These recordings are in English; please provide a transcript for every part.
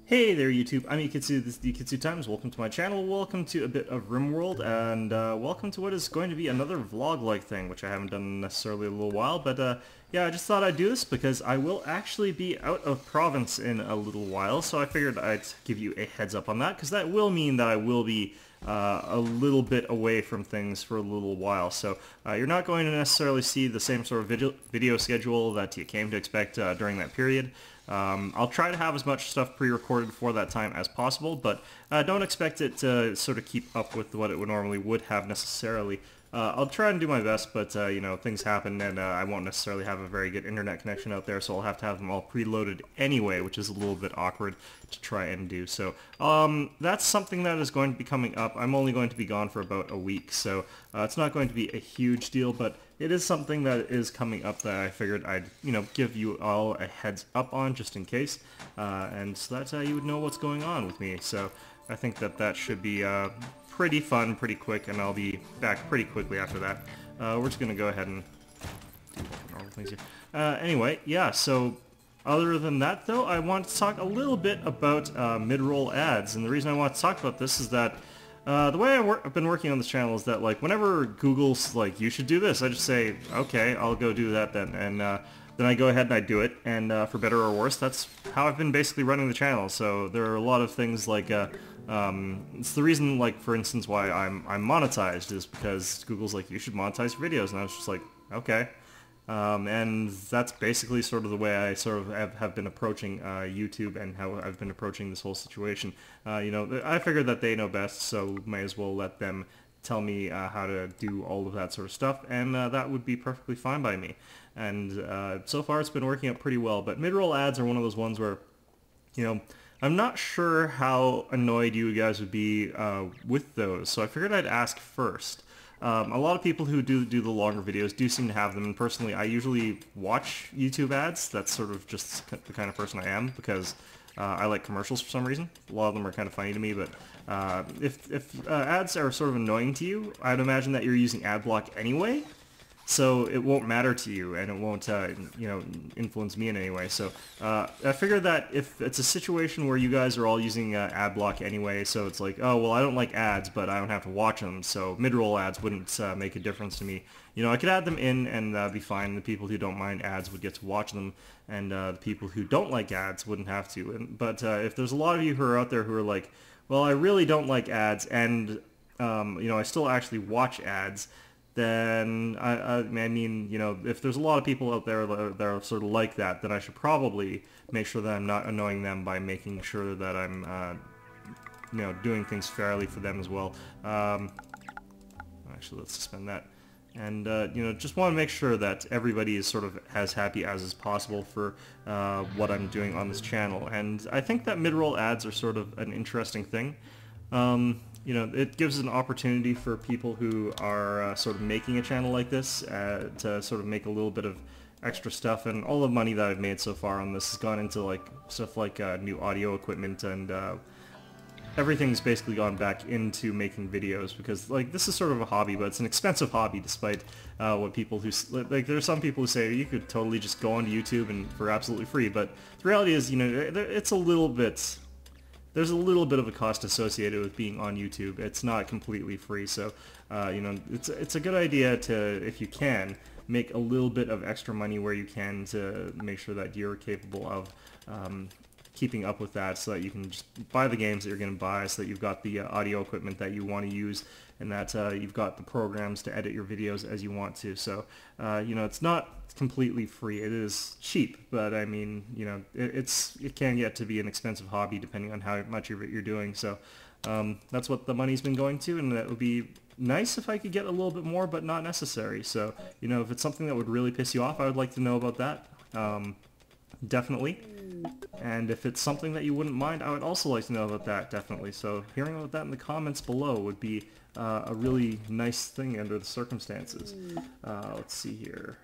Hey there YouTube, I'm Yukitsu, this is the Yukitsu Times. Welcome to my channel, welcome to a bit of Rimworld, and welcome to what is going to be another vlog-like thing, which I haven't done necessarily in a little while, but yeah, I just thought I'd do this because I will actually be out of province in a little while, so I figured I'd give you a heads up on that, because that will mean that I will be a little bit away from things for a little while. So you're not going to necessarily see the same sort of video schedule that you came to expect during that period. I'll try to have as much stuff pre-recorded for that time as possible, but don't expect it to sort of keep up with what it normally would have necessarily. I'll try and do my best, but you know, things happen and I won't necessarily have a very good internet connection out there, so I'll have to have them all preloaded anyway, which is a little bit awkward to try and do. So that's something that is going to be coming up. I'm only going to be gone for about a week, so it's not going to be a huge deal, but it is something that is coming up that I figured I'd, you know, give you all a heads up on just in case, and so that's how you would know what's going on with me. So I think that that should be pretty fun, pretty quick, and I'll be back pretty quickly after that. We're just gonna go ahead and do normal things here. Anyway, yeah, so other than that though, I want to talk a little bit about mid-roll ads, and the reason I want to talk about this is that the way I've been working on this channel is that, like, whenever Google's like, you should do this, I just say, okay, I'll go do that then, and then I go ahead and I do it, and for better or worse, that's how I've been basically running the channel. So there are a lot of things like, it's the reason, like, for instance, why I'm monetized is because Google's like, you should monetize your videos, and I was just like, okay. And that's basically sort of the way I sort of have been approaching YouTube and how I've been approaching this whole situation. You know, I figured that they know best, so may as well let them tell me how to do all of that sort of stuff, and that would be perfectly fine by me. And so far it's been working out pretty well, but mid-roll ads are one of those ones where, you know, I'm not sure how annoyed you guys would be with those, so I figured I'd ask first. A lot of people who do the longer videos do seem to have them, and personally I usually watch YouTube ads. That's sort of just the kind of person I am, because I like commercials for some reason. A lot of them are kind of funny to me, but if ads are sort of annoying to you, I'd imagine that you're using ad block anyway, so it won't matter to you, and it won't, you know, influence me in any way. So I figured that if it's a situation where you guys are all using ad block anyway, so it's like, oh, well, I don't like ads, but I don't have to watch them, so mid-roll ads wouldn't make a difference to me. You know, I could add them in and be fine. The people who don't mind ads would get to watch them, and the people who don't like ads wouldn't have to. But if there's a lot of you who are out there who are like, well, I really don't like ads, and you know, I still actually watch ads, then I mean, you know, if there's a lot of people out there that are sort of like that, then I should probably make sure that I'm not annoying them by making sure that I'm, you know, doing things fairly for them as well. Actually, let's suspend that. And, you know, just want to make sure that everybody is sort of as happy as is possible for what I'm doing on this channel. And I think that mid-roll ads are sort of an interesting thing. You know, it gives an opportunity for people who are sort of making a channel like this to sort of make a little bit of extra stuff, and all the money that I've made so far on this has gone into like stuff like new audio equipment, and everything's basically gone back into making videos, because like this is sort of a hobby, but it's an expensive hobby despite what people who, like, there are some people who say you could totally just go onto YouTube and for absolutely free, but the reality is, you know, it's a little bit, there's a little bit of a cost associated with being on YouTube. It's not completely free, so you know, it's a good idea to, if you can, make a little bit of extra money where you can to make sure that you're capable of keeping up with that, so that you can just buy the games that you're going to buy, so that you've got the audio equipment that you want to use, and that you've got the programs to edit your videos as you want to. So you know, it's not completely free. It is cheap, but I mean, you know, it can get to be an expensive hobby depending on how much of it you're doing. So that's what the money's been going to, and that would be nice if I could get a little bit more, but not necessary. So, you know, if it's something that would really piss you off, I would like to know about that. Definitely. And if it's something that you wouldn't mind, I would also like to know about that, definitely. So hearing about that in the comments below would be a really nice thing under the circumstances. Let's see here.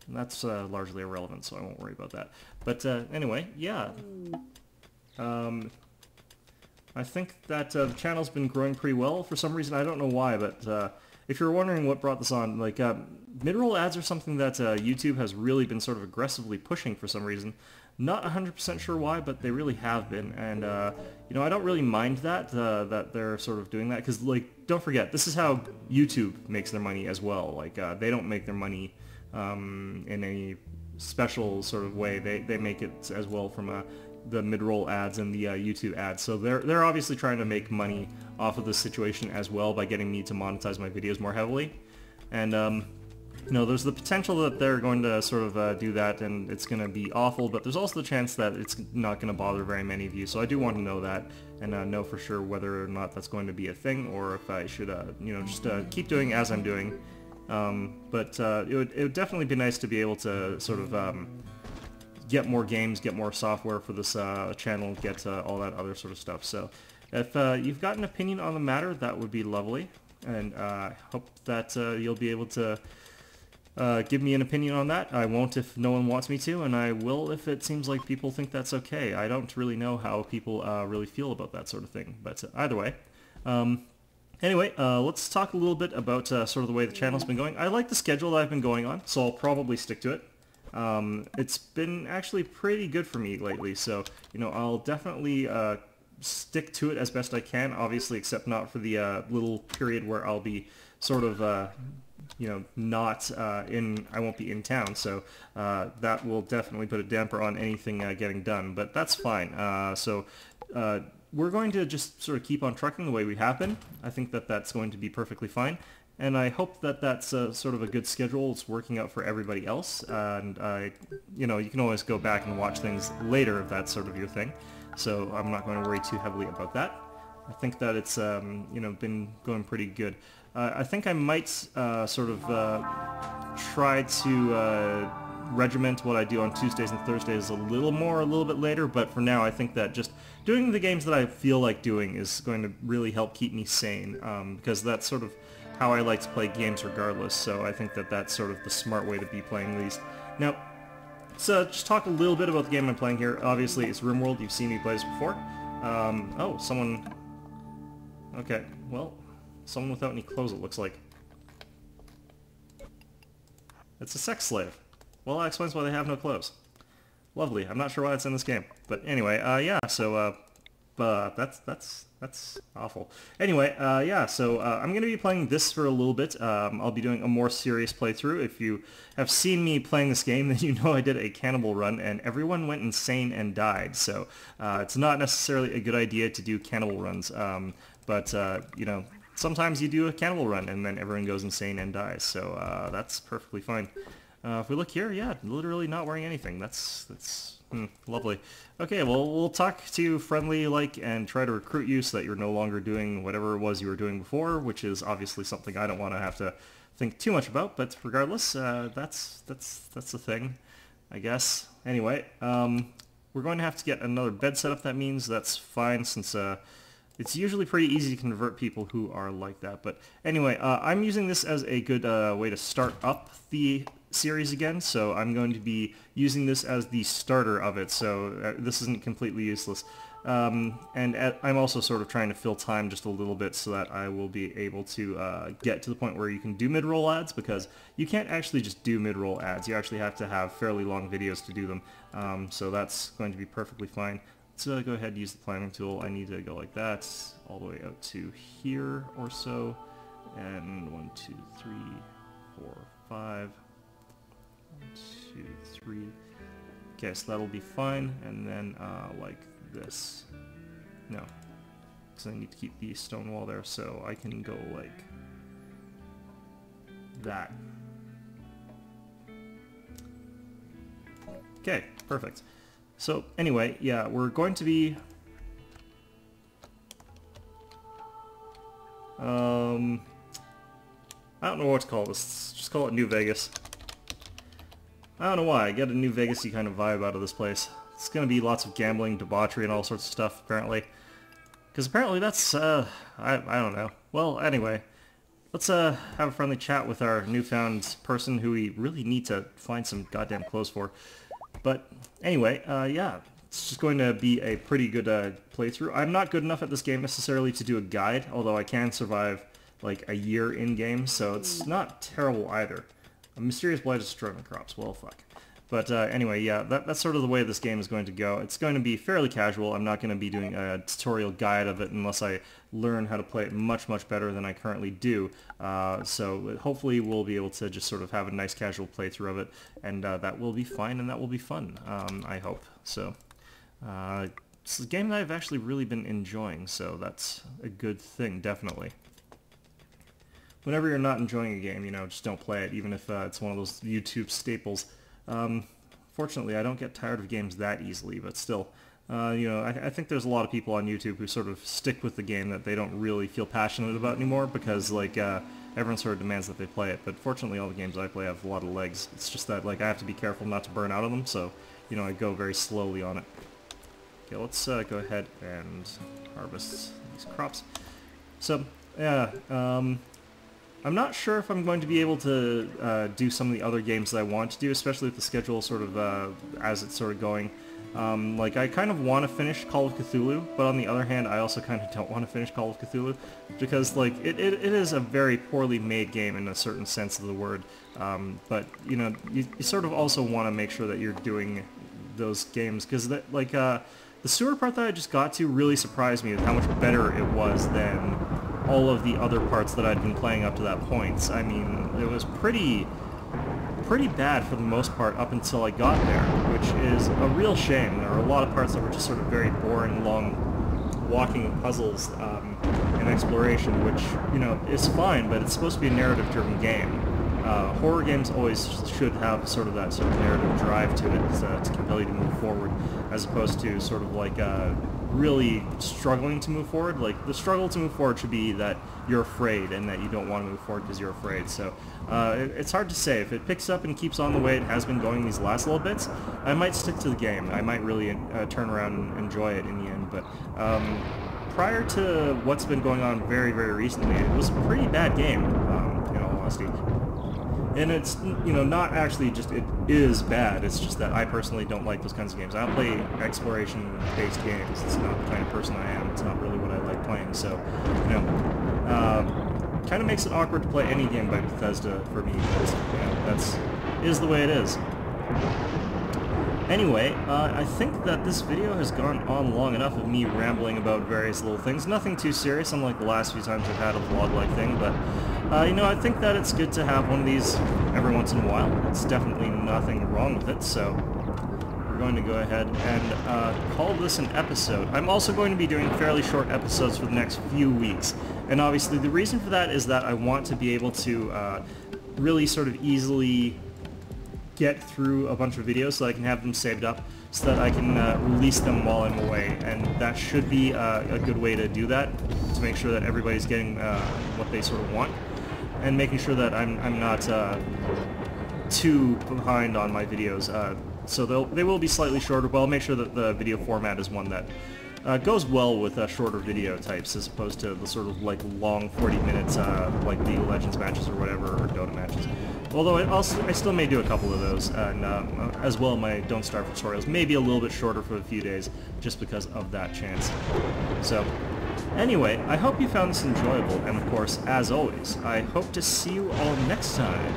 And that's largely irrelevant, so I won't worry about that. But anyway, yeah. I think that the channel's been growing pretty well. For some reason, I don't know why, but if you're wondering what brought this on, like, mid-roll ads are something that YouTube has really been sort of aggressively pushing for some reason. Not 100% sure why, but they really have been, and you know, I don't really mind that they're sort of doing that, because like, don't forget, this is how YouTube makes their money as well. Like they don't make their money in any special sort of way. They make it as well from the mid-roll ads and the YouTube ads. So they're obviously trying to make money off of this situation as well by getting me to monetize my videos more heavily, and you know, there's the potential that they're going to sort of do that and it's going to be awful, but there's also the chance that it's not going to bother very many of you. So I do want to know that and know for sure whether or not that's going to be a thing, or if I should, you know, just keep doing as I'm doing. But it would definitely be nice to be able to sort of get more games, get more software for this channel, get all that other sort of stuff. So if you've got an opinion on the matter, that would be lovely, and I hope that you'll be able to give me an opinion on that. I won't if no one wants me to, and I will if it seems like people think that's okay. I don't really know how people really feel about that sort of thing, but either way. Anyway, let's talk a little bit about sort of the way the channel's been going. I like the schedule that I've been going on, so I'll probably stick to it. It's been actually pretty good for me lately, so you know, I'll definitely stick to it as best I can, obviously, except not for the little period where I'll be sort of you know, not I won't be in town, so that will definitely put a damper on anything getting done, but that's fine. So we're going to just sort of keep on trucking the way we have been. I think that that's going to be perfectly fine, and I hope that that's sort of a good schedule. It's working out for everybody else, and you know, you can always go back and watch things later if that's sort of your thing, so I'm not going to worry too heavily about that. I think that it's you know, been going pretty good. I think I might sort of try to regiment what I do on Tuesdays and Thursdays a little bit later, but for now I think that just doing the games that I feel like doing is going to really help keep me sane, because that's sort of how I like to play games regardless, so I think that that's sort of the smart way to be playing these. Now, let's just talk a little bit about the game I'm playing here. Obviously it's Rimworld, you've seen me play this before. Oh, someone... Okay, well... Someone without any clothes, it looks like. It's a sex slave. Well, that explains why they have no clothes. Lovely. I'm not sure why it's in this game. But anyway, yeah, so, that's awful. Anyway, yeah, so, I'm gonna be playing this for a little bit. I'll be doing a more serious playthrough. If you have seen me playing this game, then you know I did a cannibal run, and everyone went insane and died. So, it's not necessarily a good idea to do cannibal runs, but, you know, sometimes you do a cannibal run and then everyone goes insane and dies, so that's perfectly fine. If we look here, yeah, literally not wearing anything. That's lovely. Okay, well, we'll talk to you friendly-like and try to recruit you so that you're no longer doing whatever it was you were doing before, which is obviously something I don't want to have to think too much about, but regardless, that's the thing, I guess. Anyway, we're going to have to get another bed set up. That means that's fine, since it's usually pretty easy to convert people who are like that. But anyway, I'm using this as a good way to start up the series again, so I'm going to be using this as the starter of it, so this isn't completely useless. And I'm also sort of trying to fill time just a little bit so that I will be able to get to the point where you can do mid-roll ads, because you can't actually just do mid-roll ads. You actually have to have fairly long videos to do them, so that's going to be perfectly fine. Let's go ahead and use the planning tool. I need to go like that, all the way out to here or so, and 1, 2, 3, 4, 5, 1, 2, 3. Okay, so that'll be fine, and then like this. No, because I need to keep the stone wall there, so I can go like that. Okay, perfect. So anyway, yeah, we're going to be I don't know what to call this. Just call it New Vegas. I don't know why. I get a New Vegas-y kind of vibe out of this place. It's going to be lots of gambling, debauchery, and all sorts of stuff, apparently. Because apparently that's, I don't know. Well, anyway, let's have a friendly chat with our newfound person who we really need to find some goddamn clothes for. But anyway, yeah, it's just going to be a pretty good playthrough. I'm not good enough at this game necessarily to do a guide, although I can survive like a year in-game, so it's not terrible either. A mysterious blight is destroying crops. Well, fuck. But anyway, yeah, that's sort of the way this game is going to go. It's going to be fairly casual. I'm not going to be doing a tutorial guide of it unless I learn how to play it much, much better than I currently do. So hopefully we'll be able to just sort of have a nice casual playthrough of it, and that will be fine and that will be fun, I hope. So it's a game that I've actually really been enjoying, so that's a good thing, definitely. Whenever you're not enjoying a game, you know, just don't play it, even if it's one of those YouTube staples. Fortunately, I don't get tired of games that easily, but still, you know, I think there's a lot of people on YouTube who sort of stick with the game that they don't really feel passionate about anymore because, like, everyone sort of demands that they play it. But fortunately, all the games I play have a lot of legs. It's just that, like, I have to be careful not to burn out on them, so, you know, I go very slowly on it. Okay, let's go ahead and harvest these crops. So, yeah, I'm not sure if I'm going to be able to do some of the other games that I want to do, especially with the schedule sort of as it's sort of going. Like, I kind of want to finish Call of Cthulhu, but on the other hand, I also kind of don't want to finish Call of Cthulhu, because, like, it is a very poorly made game in a certain sense of the word. But, you know, you sort of also want to make sure that you're doing those games, because, like, the sewer part that I just got to really surprised me with how much better it was than all of the other parts that I'd been playing up to that point. I mean, it was pretty bad for the most part up until I got there, which is a real shame. There are a lot of parts that were just sort of very boring, long walking puzzles and exploration, which, you know, is fine, but it's supposed to be a narrative-driven game. Horror games always should have sort of that sort of narrative drive to it to compel you to move forward, as opposed to sort of like really struggling to move forward. Like, the struggle to move forward should be that you're afraid and that you don't want to move forward because you're afraid. So it's hard to say. If it picks up and keeps on the way it has been going these last little bits, I might stick to the game. I might really turn around and enjoy it in the end. But prior to what's been going on very, very recently, it was a pretty bad game, in all honesty. And it's, you know, not actually just it is bad, it's just that I personally don't like those kinds of games. I don't play exploration-based games. It's not the kind of person I am. It's not really what I like playing. So, you know, kind of makes it awkward to play any game by Bethesda for me, because, you know, is the way it is. Anyway, I think that this video has gone on long enough of me rambling about various little things. Nothing too serious, unlike the last few times I've had a vlog-like thing, but, you know, I think that it's good to have one of these every once in a while. It's definitely nothing wrong with it, so we're going to go ahead and call this an episode. I'm also going to be doing fairly short episodes for the next few weeks, and obviously the reason for that is that I want to be able to really sort of easily get through a bunch of videos so I can have them saved up so that I can release them while I'm away, and that should be a good way to do that, to make sure that everybody's getting what they sort of want, and making sure that I'm not too behind on my videos. So they will be slightly shorter, but I'll make sure that the video format is one that goes well with shorter video types, as opposed to the sort of like long 40 minutes like League of Legends matches or whatever, or Dota matches. Although I still may do a couple of those, and as well my Don't Starve tutorials may be a little bit shorter for a few days, just because of that chance. So, anyway, I hope you found this enjoyable, and of course, as always, I hope to see you all next time.